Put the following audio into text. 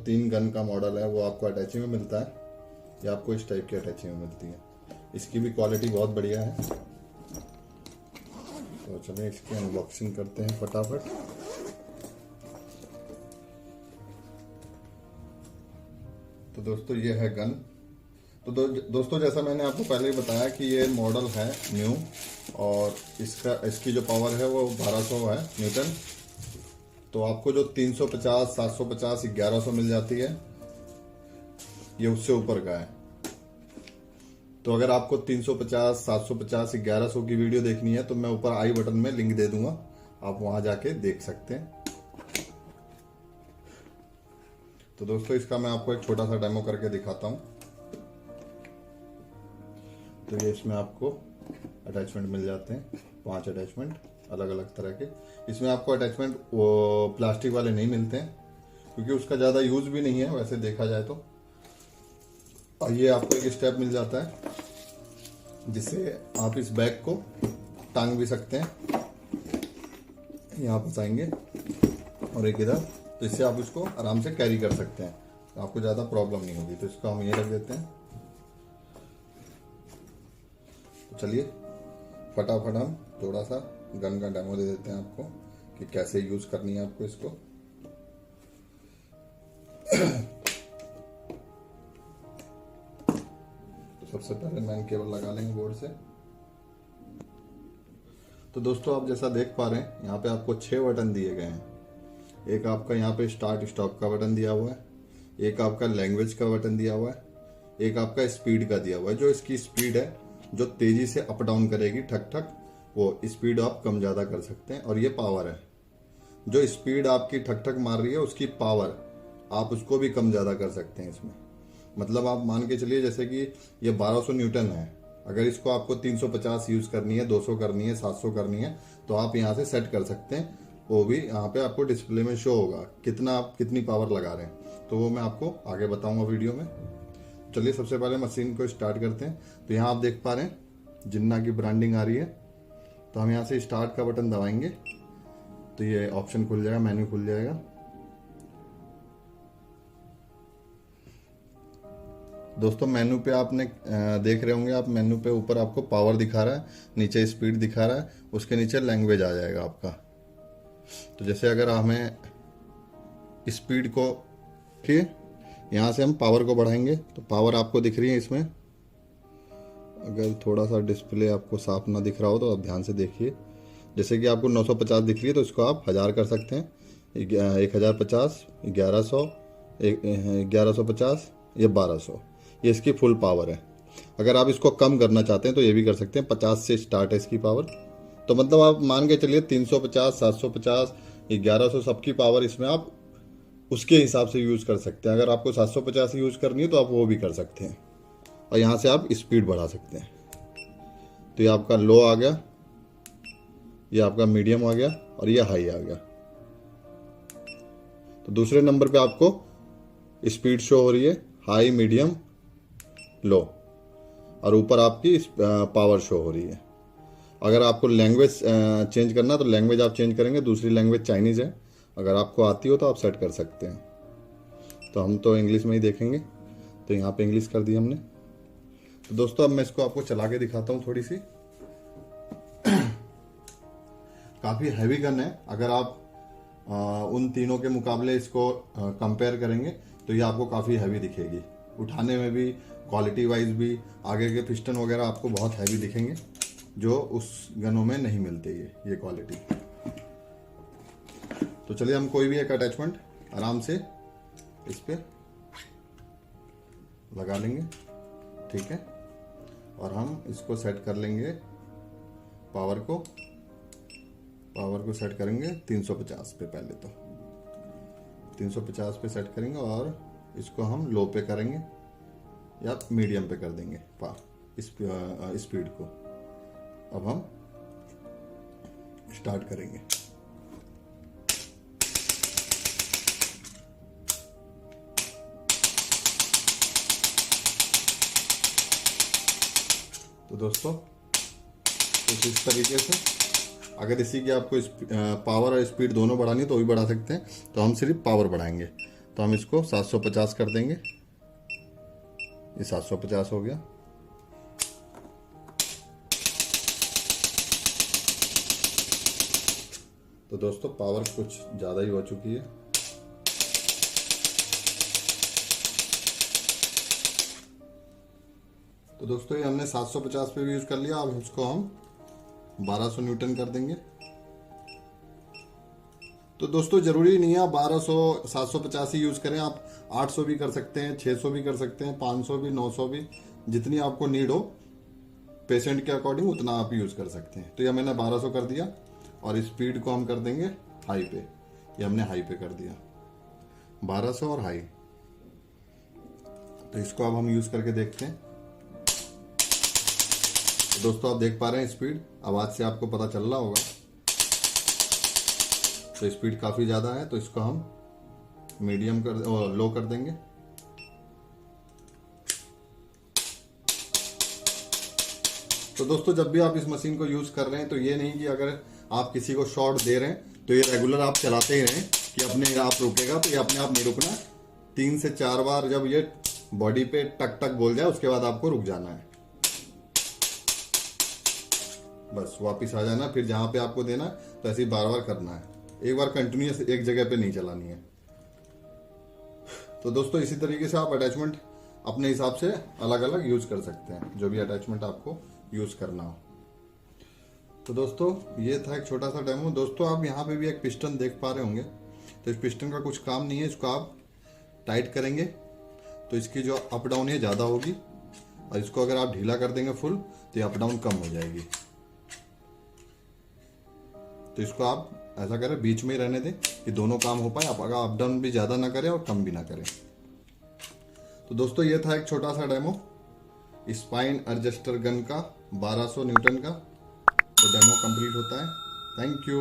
3 gun का model है वो आपको अटैची में मिलता है, ये आपको इस टाइप की अटैची में मिलती है। इसकी भी क्वालिटी बहुत बढ़िया है। तो चलिए इसकी अनबॉक्सिंग करते हैं फटाफट। तो दोस्तों ये है गन। तो दोस्तों जैसा मैंने आपको पहले ही बताया कि ये मॉडल है न्यू, और इसकी जो पावर है वो 1200 है न्यूटन। तो आपको जो 350, 750, 1100 मिल जाती है, ये उससे ऊपर का है। तो अगर आपको 350, 750, 1100 की वीडियो देखनी है तो मैं ऊपर आई बटन में लिंक दे दूंगा, आप वहां जाके देख सकते हैं। तो दोस्तों इसका मैं आपको एक छोटा सा डेमो करके दिखाता हूं। तो ये इसमें आपको अटैचमेंट मिल जाते हैं, 5 अटैचमेंट अलग अलग तरह के। इसमें आपको अटैचमेंट वो प्लास्टिक वाले नहीं मिलते हैं, क्योंकि उसका ज़्यादा यूज भी नहीं है वैसे देखा जाए तो। और ये आपको एक स्टेप मिल जाता है जिससे आप इस बैग को टांग भी सकते हैं, यहाँ फंसाएंगे और एक इधर, तो इससे आप इसको आराम से कैरी कर सकते हैं, तो आपको ज़्यादा प्रॉब्लम नहीं होगी। तो इसको हम ये रख देते हैं। तो चलिए फटाफट हम थोड़ा सा गन का डेमो दे देते हैं आपको कि कैसे यूज करनी है आपको इसको। तो सबसे पहले मैन केबल लगा लेंगे बोर्ड से। तो दोस्तों आप जैसा देख पा रहे हैं यहाँ पे आपको 6 बटन दिए गए हैं। एक आपका यहाँ पे स्टार्ट स्टॉप का बटन दिया हुआ है, एक आपका लैंग्वेज का बटन दिया हुआ है, एक आपका स्पीड का दिया हुआ है। जो इसकी स्पीड है जो तेजी से अप डाउन करेगी ठक ठक, वो स्पीड आप कम ज्यादा कर सकते हैं। और ये पावर है, जो स्पीड आपकी ठक ठक मार रही है उसकी पावर आप उसको भी कम ज्यादा कर सकते हैं इसमें। मतलब आप मान के चलिए जैसे कि ये 1200 न्यूटन है, अगर इसको आपको 350 यूज करनी है, 200 करनी है, 700 करनी है, तो आप यहाँ से सेट कर सकते हैं। वो भी यहाँ पे आपको डिस्प्ले में शो होगा कितना आप कितनी पावर लगा रहे हैं, तो वो मैं आपको आगे बताऊंगा वीडियो में। चलिए सबसे पहले मशीन को स्टार्ट करते हैं। तो यहाँ आप देख पा रहे हैं जिन्ना की ब्रांडिंग आ रही है। तो हम यहाँ से स्टार्ट का बटन दबाएंगे तो ये ऑप्शन खुल जाएगा, मेन्यू खुल जाएगा। दोस्तों मेन्यू पे आपने देख रहे होंगे आप, मेन्यू पे ऊपर आपको पावर दिखा रहा है, नीचे स्पीड दिखा रहा है, उसके नीचे लैंग्वेज आ जाएगा आपका। तो जैसे अगर हमें स्पीड को कि यहाँ से हम पावर को बढ़ाएंगे तो पावर आपको दिख रही है इसमें। अगर थोड़ा सा डिस्प्ले आपको साफ ना दिख रहा हो तो आप ध्यान से देखिए। जैसे कि आपको 950 दिख रही है तो इसको आप 1000 कर सकते हैं, 1050, 1100, 1150, ये 1200, ये इसकी फुल पावर है। अगर आप इसको कम करना चाहते हैं तो ये भी कर सकते हैं, 50 से स्टार्ट है इसकी पावर। तो मतलब आप मान के चलिए 350, 750, 1100 सबकी पावर इसमें आप उसके हिसाब से यूज कर सकते हैं। अगर आपको 750 यूज करनी है तो आप वो भी कर सकते हैं, और यहाँ से आप स्पीड बढ़ा सकते हैं। तो ये आपका लो आ गया, ये आपका मीडियम आ गया, और ये हाई आ गया। तो दूसरे नंबर पे आपको स्पीड शो हो रही है, हाई, मीडियम, लो, और ऊपर आपकी पावर शो हो रही है। अगर आपको लैंग्वेज चेंज करना तो लैंग्वेज आप चेंज करेंगे, दूसरी लैंग्वेज चाइनीज है, अगर आपको आती हो तो आप सेट कर सकते हैं। तो हम तो इंग्लिश में ही देखेंगे, तो यहाँ पे इंग्लिश कर दी हमने। तो दोस्तों अब मैं इसको आपको चला के दिखाता हूँ थोड़ी सी। काफ़ी हैवी गन है, अगर आप उन तीनों के मुकाबले इसको कंपेयर करेंगे तो ये आपको काफ़ी हैवी दिखेगी, उठाने में भी, क्वालिटी वाइज भी। आगे के पिस्टन वगैरह आपको बहुत हैवी दिखेंगे, जो उस गनों में नहीं मिलते ये क्वालिटी। तो चलिए हम कोई भी एक अटैचमेंट आराम से इस पे लगा लेंगे, ठीक है। और हम इसको सेट कर लेंगे, पावर को सेट करेंगे 350 पे। पहले तो 350 पे सेट करेंगे और इसको हम लो पे करेंगे या मीडियम पे कर देंगे स्पीड को। अब हम स्टार्ट करेंगे। तो दोस्तों कुछ इस तरीके से, अगर इसी की आपको पावर और स्पीड दोनों बढ़ानी तो भी बढ़ा सकते हैं। तो हम सिर्फ पावर बढ़ाएंगे। तो हम इसको 750 कर देंगे। ये 750 हो गया। तो दोस्तों पावर कुछ ज़्यादा ही हो चुकी है। तो दोस्तों ये हमने 750 पे भी यूज़ कर लिया। अब इसको हम 1200 न्यूटन कर देंगे। तो दोस्तों ज़रूरी नहीं है आप 1200 750 ही यूज़ करें, आप 800 भी कर सकते हैं, 600 भी कर सकते हैं, 500 भी, 900 भी, जितनी आपको नीड हो पेशेंट के अकॉर्डिंग उतना आप यूज़ कर सकते हैं। तो ये मैंने 1200 कर दिया और स्पीड को हम कर देंगे हाई पे। ये हमने हाई पे कर दिया 1200 और हाई। तो इसको अब हम यूज़ करके देखते हैं। तो दोस्तों आप देख पा रहे हैं स्पीड, आवाज़ से आपको पता चल रहा होगा। तो स्पीड काफ़ी ज़्यादा है, तो इसको हम मीडियम कर लो कर देंगे। तो दोस्तों जब भी आप इस मशीन को यूज़ कर रहे हैं तो ये नहीं कि अगर आप किसी को शॉर्ट दे रहे हैं तो ये रेगुलर आप चलाते ही रहें कि अपने आप रुकेगा। तो ये अपने आप नहीं रुकना। 3 से 4 बार जब ये बॉडी पे टक टक बोल जाए उसके बाद आपको रुक जाना है, बस वापिस आ जाना। फिर जहाँ पे आपको देना है तो ऐसे ही बार बार करना है, एक बार कंटिन्यूस एक जगह पे नहीं चलानी है। तो दोस्तों इसी तरीके से आप अटैचमेंट अपने हिसाब से अलग अलग यूज कर सकते हैं, जो भी अटैचमेंट आपको यूज करना हो। तो दोस्तों ये था एक छोटा सा डेमो। दोस्तों आप यहाँ पे भी एक पिस्टन देख पा रहे होंगे। तो इस पिस्टन का कुछ काम नहीं है, इसको आप टाइट करेंगे तो इसकी जो अप डाउन है ज़्यादा होगी, और इसको अगर आप ढीला कर देंगे फुल तो ये अप डाउन कम हो जाएगी। तो इसको आप ऐसा करें, बीच में ही रहने दें कि दोनों काम हो पाए। आप अगर अप डाउन भी ज़्यादा ना करें और कम भी ना करें। तो दोस्तों ये था एक छोटा सा डेमो स्पाइन एडजस्टर गन का 1200 न्यूटन का। तो डेमो कंप्लीट होता है। Thank you.